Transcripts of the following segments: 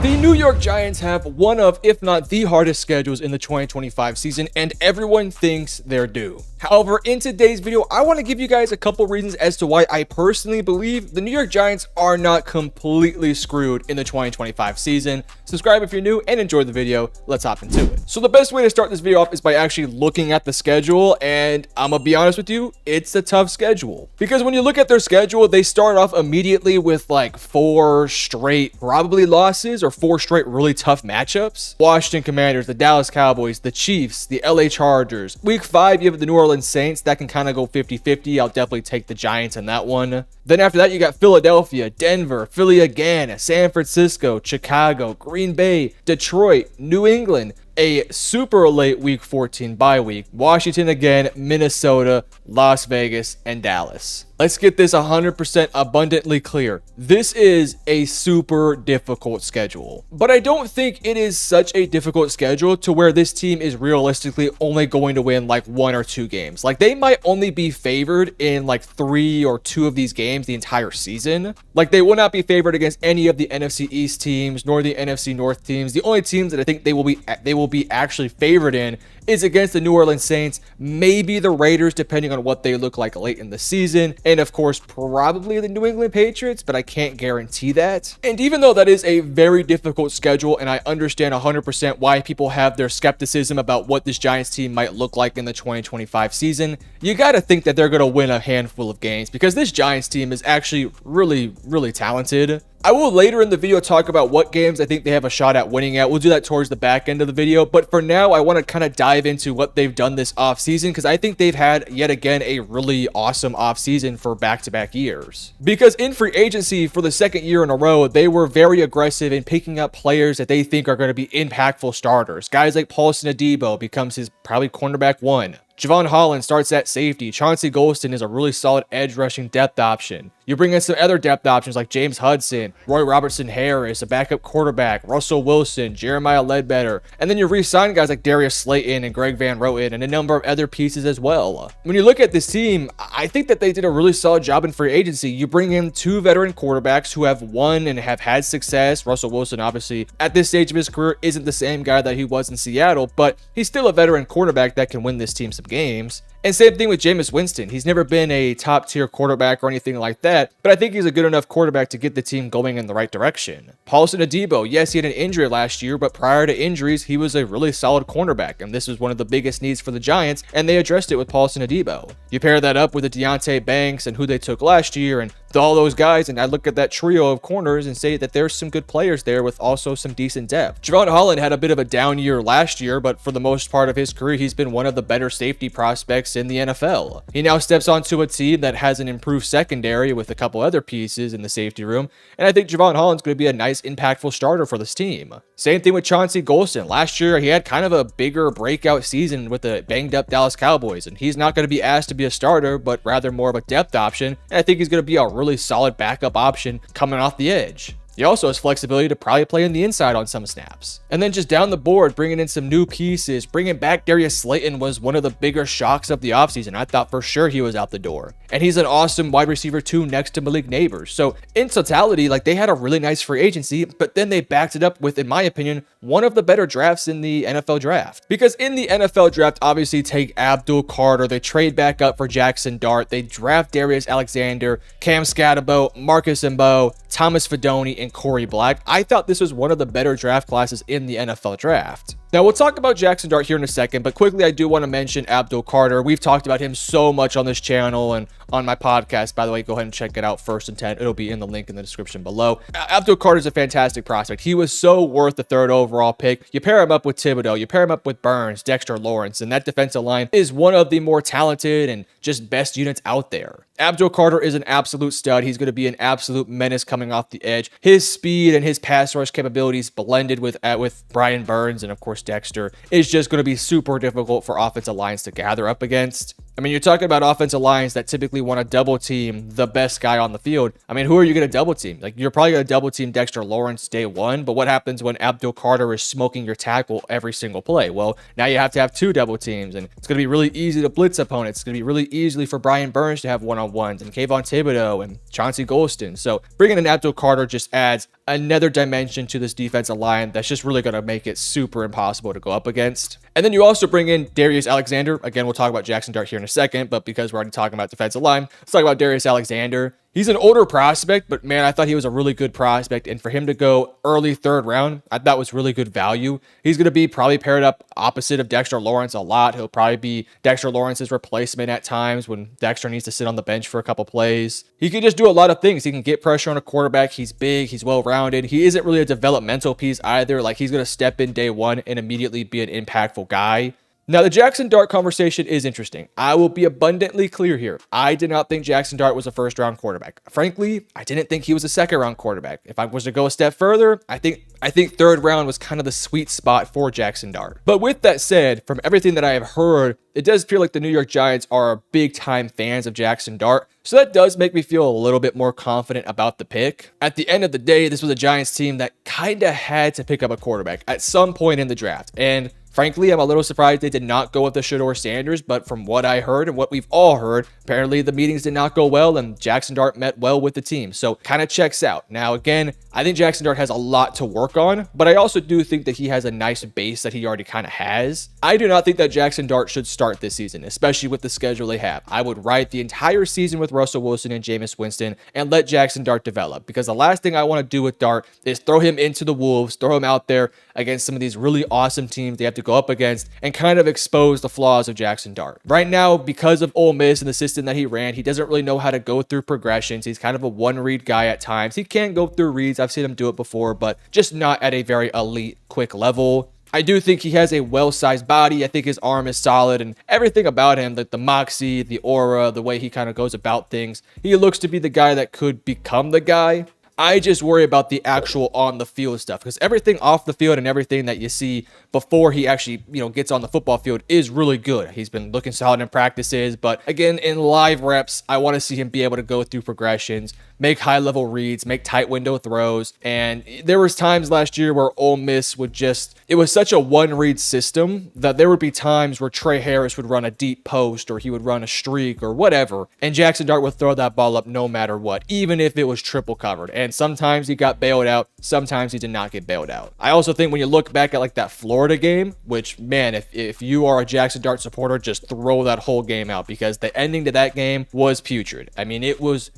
The New York Giants have one of, if not the hardest schedules in the 2025 season, and everyone thinks they're due. However, in today's video, I want to give you guys a couple reasons as to why I personally believe the New York Giants are not completely screwed in the 2025 season. Subscribe if you're new and enjoy the video. Let's hop into it. So the best way to start this video off is by actually looking at the schedule, and I'm gonna be honest with you, it's a tough schedule. Because when you look at their schedule, they start off immediately with like 4 straight probably losses or 4 straight really tough matchups. Washington Commanders, the Dallas Cowboys, the Chiefs, the LA Chargers. Week 5, you have the New Orleans Saints. That can kind of go 50-50. I'll definitely take the Giants in that one. Then after that, you got Philadelphia, Denver, Philly again, San Francisco, Chicago, Green Bay, Detroit, New England, a super late week 14 bye week, Washington again, Minnesota, Las Vegas, and Dallas. Let's get this 100% abundantly clear. This is a super difficult schedule, but I don't think it is such a difficult schedule to where this team is realistically only going to win like 1 or 2 games. Like they might only be favored in like 3 or 2 of these games the entire season. Like they will not be favored against any of the NFC East teams nor the NFC North teams. The only teams that I think they will be actually favored in is against the New Orleans Saints, maybe the Raiders, depending on what they look like late in the season, and of course, probably the New England Patriots, but I can't guarantee that. And even though that is a very difficult schedule, and I understand 100% why people have their skepticism about what this Giants team might look like in the 2025 season, you got to think that they're going to win a handful of games because this Giants team is actually really talented. I will later in the video talk about what games I think they have a shot at winning at. We'll do that towards the back end of the video. But for now, I want to kind of dive into what they've done this offseason because I think they've had yet again a really awesome offseason for back-to-back years. Because in free agency for the second year in a row, they were very aggressive in picking up players that they think are going to be impactful starters. Guys like Paulson Adebo becomes his probably cornerback 1. Javon Holland starts at safety. Chauncey Golston is a really solid edge rushing depth option. You bring in some other depth options like James Hudson, Roy Robertson Harris, a backup quarterback, Russell Wilson, Jeremiah Ledbetter, and then you re-sign guys like Darius Slayton and Greg Van Roten and a number of other pieces as well. When you look at this team, I think that they did a really solid job in free agency. You bring in 2 veteran quarterbacks who have won and have had success. Russell Wilson, obviously, at this stage of his career, isn't the same guy that he was in Seattle, but he's still a veteran quarterback that can win this team some games. And same thing with Jameis Winston. He's never been a top tier quarterback or anything like that, but I think he's a good enough quarterback to get the team going in the right direction. Paulson Adebo, yes, he had an injury last year, but prior to injuries, he was a really solid cornerback, and this was one of the biggest needs for the Giants, and they addressed it with Paulson Adebo. You pair that up with the Deontay Banks and who they took last year, and all those guys, and I look at that trio of corners and say that there's some good players there with also some decent depth. Javon Holland had a bit of a down year last year, but for the most part of his career, he's been one of the better safety prospects in the NFL. He now steps onto a team that has an improved secondary with a couple other pieces in the safety room, and I think Javon Holland's going to be a nice, impactful starter for this team. Same thing with Chauncey Golston. Last year, he had kind of a bigger breakout season with the banged-up Dallas Cowboys, and he's not going to be asked to be a starter, but rather more of a depth option, and I think he's going to be a really solid backup option coming off the edge. He also has flexibility to probably play on the inside on some snaps. And then just down the board, bringing in some new pieces. Bringing back Darius Slayton was one of the bigger shocks of the offseason. I thought for sure he was out the door. And he's an awesome wide receiver too next to Malik Neighbors. So in totality, like they had a really nice free agency, but then they backed it up with, in my opinion, one of the better drafts in the NFL draft. Because in the NFL draft, obviously take Abdul Carter, they trade back up for Jackson Dart, they draft Darius Alexander, Cam Scatterbo, Marcus Mbo, Thomas Fidone, and Corey Black. I thought this was one of the better draft classes in the NFL draft. Now, we'll talk about Jackson Dart here in a second, but quickly, I do want to mention Abdul Carter. We've talked about him so much on this channel and on my podcast. By the way, go ahead and check it out, First and 10. It'll be in the link in the description below. Abdul Carter is a fantastic prospect. He was so worth the 3rd overall pick. You pair him up with Thibodeau, you pair him up with Burns, Dexter Lawrence, and that defensive line is one of the more talented and just best units out there. Abdul Carter is an absolute stud. He's going to be an absolute menace coming off the edge. His speed and his pass rush capabilities blended with Brian Burns and, of course, Dexter is just going to be super difficult for offensive lines to gather up against. I mean, you're talking about offensive lines that typically want to double team the best guy on the field. I mean, who are you going to double team? Like, you're probably going to double team Dexter Lawrence day one, but what happens when Abdul Carter is smoking your tackle every single play? Well, now you have to have two double teams, and it's going to be really easy to blitz opponents. It's going to be really easily for Brian Burns to have one-on-ones, and Kayvon Thibodeau and Chauncey Golston. So bringing in Abdul Carter just adds another dimension to this defensive line that's just really going to make it super impossible to go up against. And then you also bring in Darius Alexander. Again, we'll talk about Jackson Dart here in a second, but because we're already talking about defensive line, let's talk about Darius Alexander. He's an older prospect, but man, I thought he was a really good prospect. And for him to go early third round, I thought was really good value. He's going to be probably paired up opposite of Dexter Lawrence a lot. He'll probably be Dexter Lawrence's replacement at times when Dexter needs to sit on the bench for a couple plays. He can just do a lot of things. He can get pressure on a quarterback. He's big. He's well-rounded. He isn't really a developmental piece either. Like, he's going to step in day one and immediately be an impactful guy. Now, the Jackson Dart conversation is interesting. I will be abundantly clear here. I did not think Jackson Dart was a first-round quarterback. Frankly, I didn't think he was a second-round quarterback. If I was to go a step further, I think third round was kind of the sweet spot for Jackson Dart. But with that said, from everything that I have heard, it does feel like the New York Giants are big-time fans of Jackson Dart. So that does make me feel a little bit more confident about the pick. At the end of the day, this was a Giants team that kind of had to pick up a quarterback at some point in the draft. And frankly, I'm a little surprised they did not go with the Shedeur Sanders, but from what I heard and what we've all heard, apparently the meetings did not go well and Jackson Dart met well with the team. So kind of checks out. Now, again, I think Jackson Dart has a lot to work on, but I also do think that he has a nice base that he already kind of has. I do not think that Jackson Dart should start this season, especially with the schedule they have. I would ride the entire season with Russell Wilson and Jameis Winston and let Jackson Dart develop, because the last thing I want to do with Dart is throw him into the wolves, throw him out there against some of these really awesome teams they have to go up against and kind of expose the flaws of Jackson Dart. Right now, because of Ole Miss and the system that he ran, he doesn't really know how to go through progressions. He's kind of a one-read guy at times. He can go through reads. I've seen him do it before, but just not at a very elite, quick level. I do think he has a well-sized body. I think his arm is solid and everything about him, like the moxie, the aura, the way he kind of goes about things. He looks to be the guy that could become the guy. I just worry about the actual on the field stuff, because everything off the field and everything that you see before he actually, gets on the football field is really good. He's been looking solid in practices, but again, in live reps, I want to see him be able to go through progressions, make high level reads, make tight window throws. And there was times last year where Ole Miss would it was such a one read system that there would be times where Trey Harris would run a deep post or he would run a streak or whatever, and Jackson Dart would throw that ball up no matter what, even if it was triple covered. And sometimes he got bailed out, sometimes he did not get bailed out. I also think when you look back at like that Florida game, which, man, if you are a Jackson Dart supporter, just throw that whole game out, because the ending to that game was putrid. I mean, it was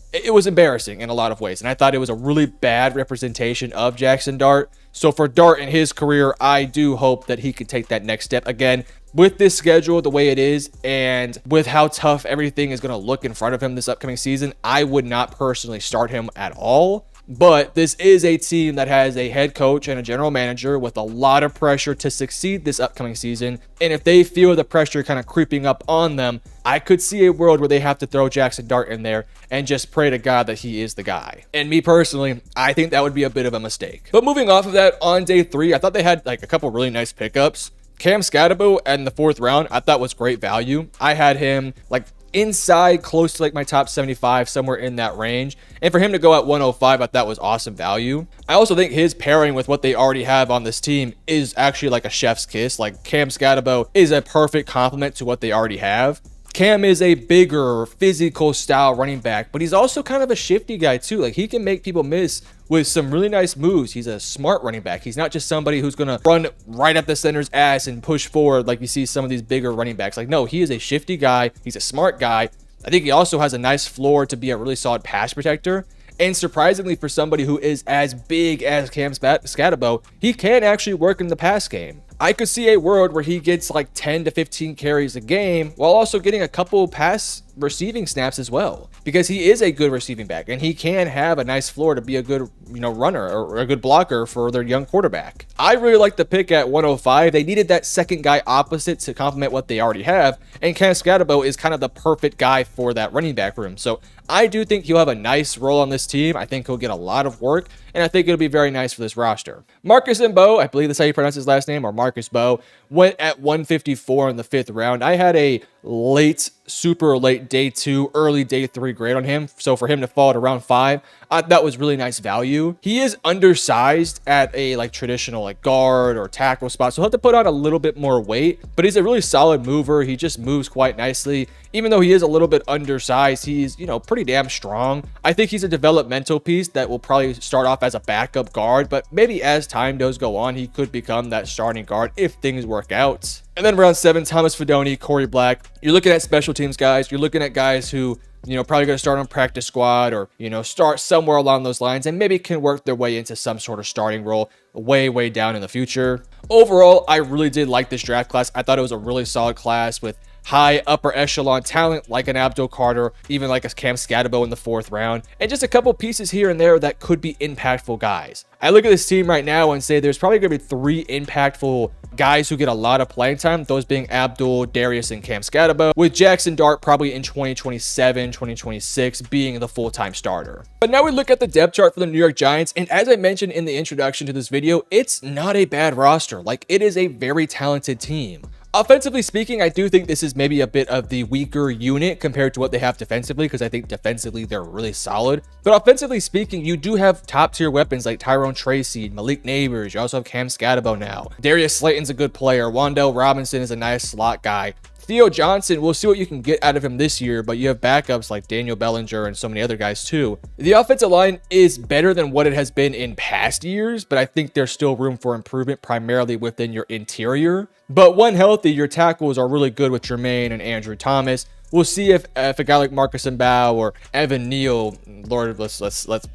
embarrassing in a lot of ways, and I thought it was a really bad representation of Jackson Dart. So for Dart in his career, I do hope that he could take that next step. Again, with this schedule the way it is and with how tough everything is going to look in front of him this upcoming season, I would not personally start him at all. But this is a team that has a head coach and a general manager with a lot of pressure to succeed this upcoming season. And if they feel the pressure kind of creeping up on them, I could see a world where they have to throw Jackson Dart in there and just pray to God that he is the guy. And me personally, I think that would be a bit of a mistake. But moving off of that, on day 3, I thought they had like a couple really nice pickups. Cam Scatterbo in the 4th round, I thought was great value. I had him like inside close to like my top 75, somewhere in that range. And for him to go at 105, I thought was awesome value. I also think his pairing with what they already have on this team is actually like a chef's kiss. Like, Cam Scatterbo is a perfect complement to what they already have. Cam is a bigger, physical style running back, but he's also kind of a shifty guy too. Like, he can make people miss with some really nice moves. He's a smart running back. He's not just somebody who's going to run right at the center's ass and push forward like you see some of these bigger running backs. Like, no, he is a shifty guy. He's a smart guy. I think he also has a nice floor to be a really solid pass protector. And surprisingly, for somebody who is as big as Cam Scatterbo, he can actually work in the pass game. I could see a world where he gets like 10 to 15 carries a game while also getting a couple pass receiving snaps as well, because he is a good receiving back and he can have a nice floor to be a good, runner or a good blocker for their young quarterback. I really like the pick at 105. They needed that second guy opposite to complement what they already have, and Cam Scatterbo is kind of the perfect guy for that running back room. So I do think he'll have a nice role on this team. I think he'll get a lot of work, and I think it'll be very nice for this roster. Marcus Mbow, I believe that's how you pronounce his last name, or Marcus Bow, went at 154 in the 5th round. I had a late super late day 2, early day 3 grade on him. So for him to fall at around 5, that was really nice value. He is undersized at a like traditional like guard or tackle spot, so he'll have to put on a little bit more weight, but he's a really solid mover. He just moves quite nicely. Even though he is a little bit undersized, he's, you know, pretty damn strong. I think he's a developmental piece that will probably start off as a backup guard, but maybe as time does go on, he could become that starting guard if things work out. And then round 7, Thomas Fidone, Corey Black. You're looking at special teams guys. You're looking at guys who, you know, probably going to start on practice squad or, you know, start somewhere along those lines and maybe can work their way into some sort of starting role way down in the future. Overall, I really did like this draft class. I thought it was a really solid class with high upper echelon talent like an Abdul Carter, even like a Cam Scatabo in the 4th round, and just a couple pieces here and there that could be impactful guys. I look at this team right now and say there's probably going to be 3 impactful guys who get a lot of playing time, those being Abdul, Darius, and Cam Scatabo, with Jackson Dart probably in 2027, 2026 being the full-time starter. But now we look at the depth chart for the New York Giants, and as I mentioned in the introduction to this video, it's not a bad roster. Like, it is a very talented team. Offensively speaking, I do think this is maybe a bit of the weaker unit compared to what they have defensively, because I think defensively they're really solid. But offensively speaking, you do have top tier weapons like Tyrone Tracy, Malik Neighbors. You also have Cam Scatabo now. Darius Slayton's a good player. Wan'Dale Robinson is a nice slot guy. Theo Johnson, we'll see what you can get out of him this year, but you have backups like Daniel Bellinger and so many other guys too. The offensive line is better than what it has been in past years, but I think there's still room for improvement, primarily within your interior. But when healthy, your tackles are really good with Jermaine and Andrew Thomas. We'll see if a guy like Marcus Mbow or Evan Neal, Lord, let's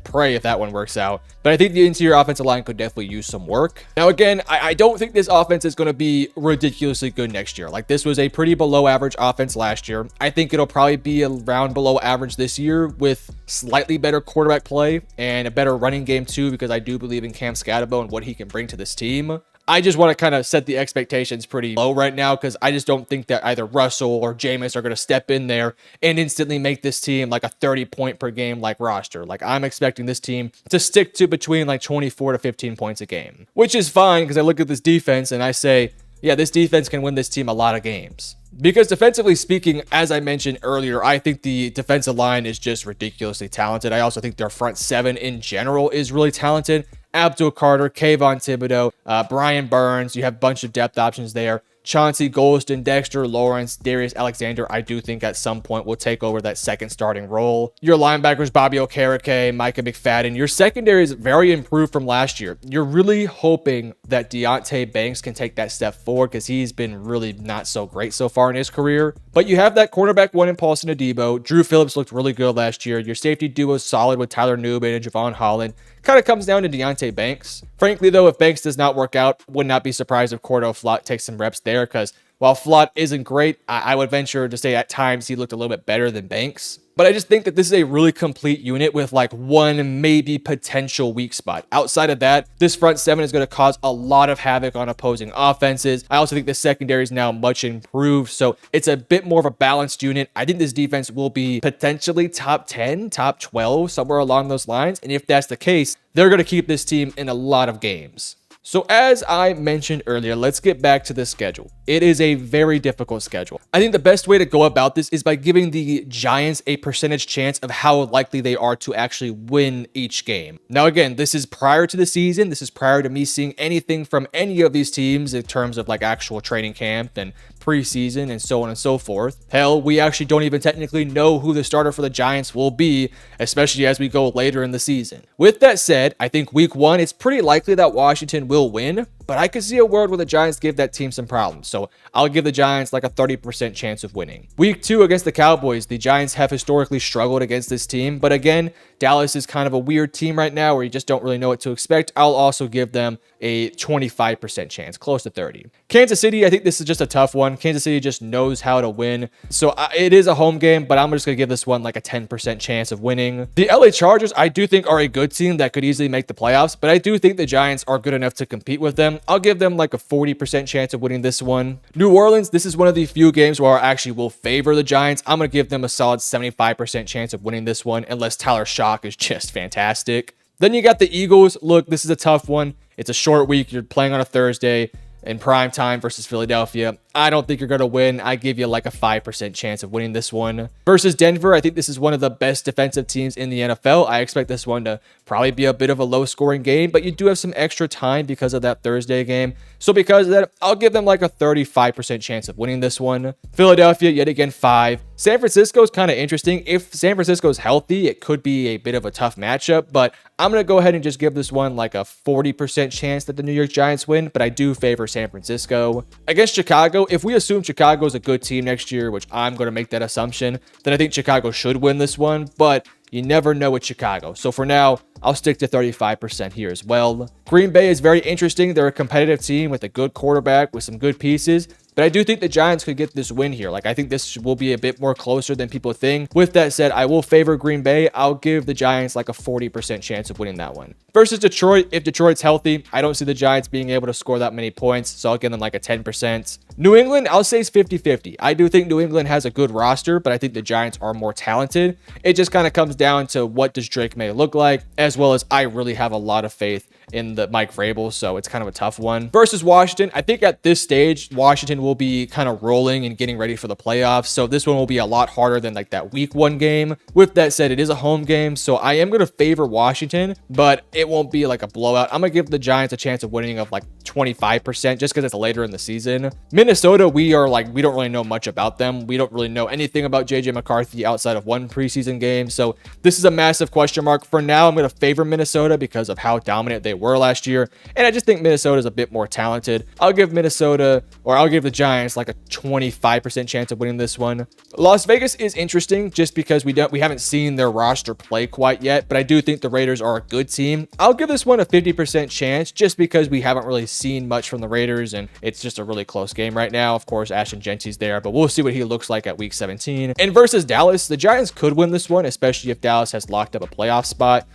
pray if that one works out. But I think the interior offensive line could definitely use some work. Now, again, I don't think this offense is going to be ridiculously good next year. Like, this was a pretty below average offense last year. I think it'll probably be around below average this year with slightly better quarterback play and a better running game too, because I do believe in Cam Scatabo and what he can bring to this team. I just want to kind of set the expectations pretty low right now, because I just don't think that either Russell or Jameis are going to step in there and instantly make this team like a 30-point per game like roster. Like, I'm expecting this team to stick to between like 24 to 15 points a game, which is fine because I look at this defense and I say, yeah, this defense can win this team a lot of games. Because defensively speaking, as I mentioned earlier, I think the defensive line is just ridiculously talented. I also think their front 7 in general is really talented. Abdul Carter, Kayvon Thibodeau, Brian Burns. You have a bunch of depth options there. Chauncey Golston, Dexter Lawrence, Darius Alexander, I do think at some point will take over that second starting role. Your linebackers, Bobby Okereke, Micah McFadden. Your secondary is very improved from last year. You're really hoping that Deonte Banks can take that step forward, because he's been really not so great so far in his career. But you have that cornerback 1 in Paulson Adebo. Drew Phillips looked really good last year. Your safety duo is solid with Tyler Nubin and Javon Holland. Kind of comes down to Deonte Banks. Frankly, though, if Banks does not work out, would not be surprised if Cordell Flott takes some reps there, because while Flott isn't great, I would venture to say at times he looked a little bit better than Banks. But I just think that this is a really complete unit with like one maybe potential weak spot. Outside of that, this front 7 is going to cause a lot of havoc on opposing offenses. I also think the secondary is now much improved, so it's a bit more of a balanced unit. I think this defense will be potentially top 10, top 12, somewhere along those lines. And if that's the case, they're going to keep this team in a lot of games. So as I mentioned earlier, let's get back to the schedule. It is a very difficult schedule. I think the best way to go about this is by giving the Giants a percentage chance of how likely they are to actually win each game. Now, again, this is prior to the season. This is prior to me seeing anything from any of these teams in terms of like actual training camp and preseason and so on and so forth. Hell, we actually don't even technically know who the starter for the Giants will be, especially as we go later in the season. With that said, I think week 1, it's pretty likely that Washington will win, but I could see a world where the Giants give that team some problems. So I'll give the Giants like a 30% chance of winning. Week 2 against the Cowboys, the Giants have historically struggled against this team, but again, Dallas is kind of a weird team right now where you just don't really know what to expect. I'll also give them a 25% chance, close to 30. Kansas City, I think this is just a tough one. Kansas City just knows how to win. So it is a home game, but I'm just going to give this one like a 10% chance of winning. The LA Chargers, I do think are a good team that could easily make the playoffs, but I do think the Giants are good enough to compete with them. I'll give them like a 40% chance of winning this one. New Orleans, this is one of the few games where I actually will favor the Giants. I'm going to give them a solid 75% chance of winning this one, unless Tyler Shock is just fantastic. Then you got the Eagles. Look, this is a tough one. It's a short week. You're playing on a Thursday. in prime time versus Philadelphia. I don't think you're going to win. I give you like a 5% chance of winning this one. Versus Denver, I think this is one of the best defensive teams in the NFL. I expect this one to probably be a bit of a low-scoring game, but you do have some extra time because of that Thursday game. So because of that, I'll give them like a 35% chance of winning this one. Philadelphia, yet again, 5. San Francisco is kind of interesting. If San Francisco is healthy, it could be a bit of a tough matchup, but I'm going to go ahead and just give this one like a 40% chance that the New York Giants win, but I do favor San Francisco. Against Chicago, if we assume Chicago is a good team next year, which I'm going to make that assumption, then I think Chicago should win this one, but you never know with Chicago. So for now, I'll stick to 35% here as well. Green Bay is very interesting. They're a competitive team with a good quarterback, with some good pieces. But I do think the Giants could get this win here. Like, I think this will be a bit more closer than people think. With that said, I will favor Green Bay. I'll give the Giants like a 40% chance of winning that one. Versus Detroit, if Detroit's healthy, I don't see the Giants being able to score that many points. So I'll give them like a 10%. New England, I'll say it's 50-50. I do think New England has a good roster, but I think the Giants are more talented. It just kind of comes down to what does Drake May look like, as well as I really have a lot of faith in the Mike Vrabel, so it's kind of a tough one. Versus Washington, I think at this stage, Washington will be kind of rolling and getting ready for the playoffs, so this one will be a lot harder than like that week 1 game. With that said, it is a home game, so I am going to favor Washington, but it won't be like a blowout. I'm going to give the Giants a chance of winning of like 25% just because it's later in the season. Minnesota, we don't really know much about them. We don't really know anything about JJ McCarthy outside of one preseason game, so this is a massive question mark. For now, I'm going to favor Minnesota because of how dominant they were last year, and I just think Minnesota is a bit more talented. I'll give the Giants like a 25% chance of winning this one. Las Vegas is interesting just because we haven't seen their roster play quite yet, but I do think the Raiders are a good team. I'll give this one a 50% chance just because we haven't really seen much from the Raiders, and it's just a really close game right now. Of course, Ashton Genty's there, but we'll see what he looks like at week 17. And versus Dallas, the Giants could win this one, especially if Dallas has locked up a playoff spot.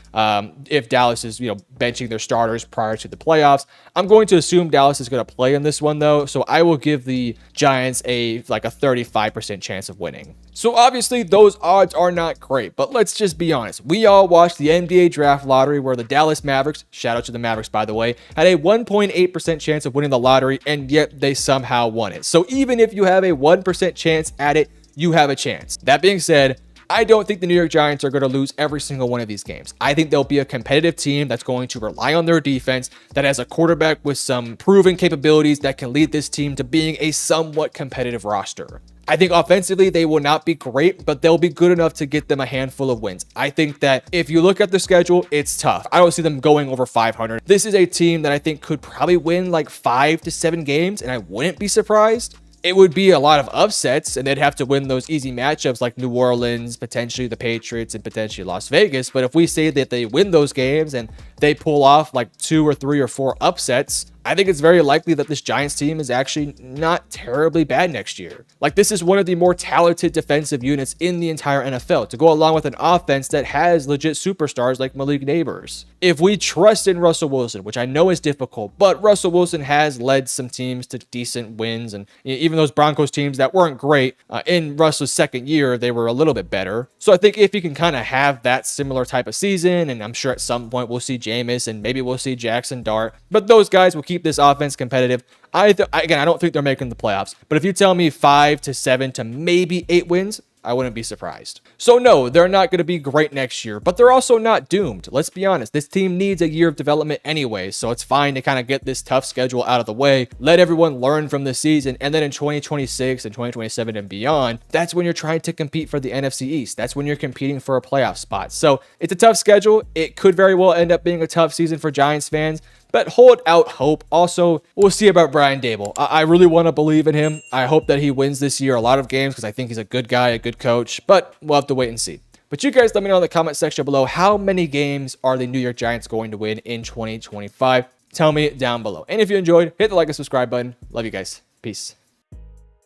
If Dallas is, benching their starters prior to the playoffs. I'm going to assume Dallas is going to play in this one though, so I will give the Giants a 35% chance of winning. So obviously those odds are not great, but let's just be honest. We all watched the NBA draft lottery where the Dallas Mavericks, shout out to the Mavericks by the way, had a 1.8% chance of winning the lottery, and yet they somehow won it. So even if you have a 1% chance at it, you have a chance. That being said, I don't think the New York Giants are going to lose every single one of these games. I think they'll be a competitive team that's going to rely on their defense, that has a quarterback with some proven capabilities that can lead this team to being a somewhat competitive roster. I think offensively, they will not be great, but they'll be good enough to get them a handful of wins. I think that if you look at the schedule, it's tough. I don't see them going over 500. This is a team that I think could probably win like 5 to 7 games, and I wouldn't be surprised. It would be a lot of upsets, and they'd have to win those easy matchups like New Orleans, potentially the Patriots, and potentially Las Vegas. But if we say that they win those games and they pull off like 2 or 3 or 4 upsets, I think it's very likely that this Giants team is actually not terribly bad next year. Like, this is one of the more talented defensive units in the entire NFL to go along with an offense that has legit superstars like Malik Neighbors. If we trust in Russell Wilson, which I know is difficult, but Russell Wilson has led some teams to decent wins, and even those Broncos teams that weren't great, in Russell's second year, they were a little bit better. So I think if you can kind of have that similar type of season, and I'm sure at some point we'll see Jameis and maybe we'll see Jackson Dart, but those guys will keep this offense competitive. Again, I don't think they're making the playoffs, but if you tell me 5 to 7 to maybe 8 wins, I wouldn't be surprised. So no, they're not going to be great next year, but they're also not doomed. Let's be honest. This team needs a year of development anyway, so it's fine to kind of get this tough schedule out of the way, let everyone learn from the season, and then in 2026 and 2027 and beyond, that's when you're trying to compete for the NFC East. That's when you're competing for a playoff spot. So it's a tough schedule. It could very well end up being a tough season for Giants fans, but hold out hope. Also, we'll see about Brian Daboll. I really want to believe in him. I hope that he wins this year a lot of games because I think he's a good guy, a good coach, but we'll have to wait and see. But you guys let me know in the comment section below, how many games are the New York Giants going to win in 2025? Tell me down below. And if you enjoyed, hit the like and subscribe button. Love you guys. Peace.